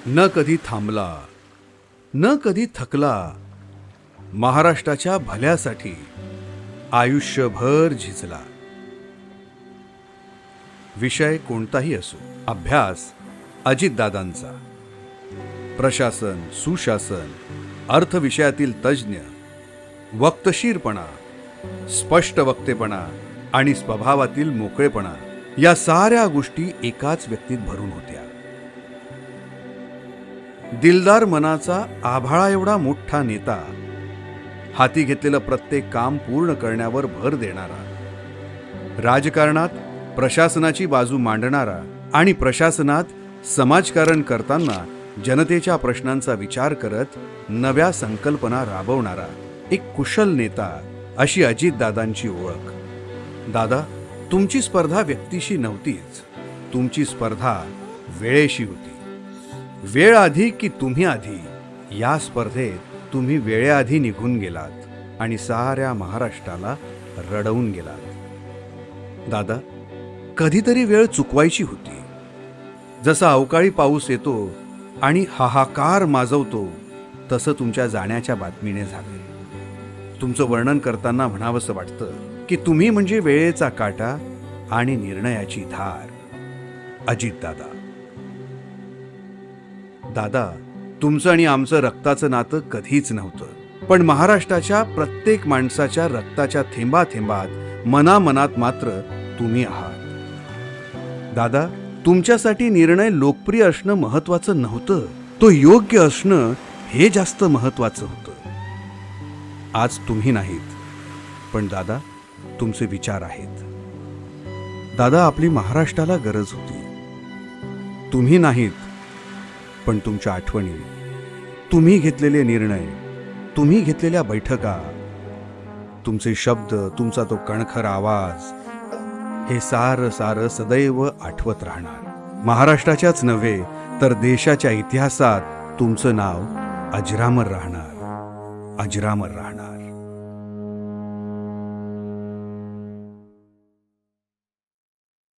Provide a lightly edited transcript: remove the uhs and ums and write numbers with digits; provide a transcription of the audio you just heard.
न कधी थांबला, न कधी थकला, महाराष्ट्राच्या भल्यासाठी आयुष्यभर झिजला. विषय कोणताही असो, अभ्यास अजितदादांचा, प्रशासन, सुशासन, अर्थविषयातील तज्ज्ञ, वक्तशीरपणा, स्पष्ट वक्तेपणा आणि स्वभावातील मोकळेपणा या साऱ्या गोष्टी एकाच व्यक्तीत भरून होत्या. दिलदार मनाचा आभाळा एवढा मोठा नेता, हाती घेतलेलं प्रत्येक काम पूर्ण करण्यावर भर देणारा, राजकारणात प्रशासनाची बाजू मांडणारा आणि प्रशासनात समाजकारण करताना जनतेच्या प्रश्नांचा विचार करत नव्या संकल्पना राबवणारा एक कुशल नेता, अशी अजितदादांची ओळख. दादा, तुमची स्पर्धा व्यक्तीशी नव्हतीच, तुमची स्पर्धा वेळेशी होती. वेळ आधी की तुम्ही आधी, या स्पर्धेत तुम्ही वेळेआधी निघून गेलात आणि साऱ्या महाराष्ट्राला रडवून गेलात. दादा, कधीतरी वेळ चुकवायची होती. जसा अवकाळी पाऊस येतो आणि हाहाकार माजवतो, तसं तुमच्या जाण्याच्या बातमीने झाले. तुमचं वर्णन करताना म्हणावंसं वाटतं की तुम्ही म्हणजे वेळेचा काटा आणि निर्णयाची धार. अजितदादा. दादा, तुमचं आणि आमचं रक्ताचं नातं कधीच नव्हतं, पण महाराष्ट्राच्या प्रत्येक माणसाच्या रक्ताच्या थेंबाथेंबात मनामनात मात्र तुम्ही आहात. दादा, तुमच्यासाठी निर्णय लोकप्रिय असणं महत्वाचं नव्हतं, तो योग्य असणं हे जास्त महत्वाचं होतं. आज तुम्ही नाहीत, पण दादा, तुमचे विचार आहेत. दादा, आपली महाराष्ट्राला गरज होती. तुम्ही नाहीत, पण तुमच्या आठवणी, तुम्ही घेतलेले निर्णय, तुम्ही घेतलेल्या बैठका, तुमचे शब्द, तुमचा तो कणखर आवाज, हे सारं सारं सदैव आठवत राहणार. महाराष्ट्राच्याच नव्हे तर देशाच्या इतिहासात तुमचं नाव अजरामर राहणार, अजरामर राहणार.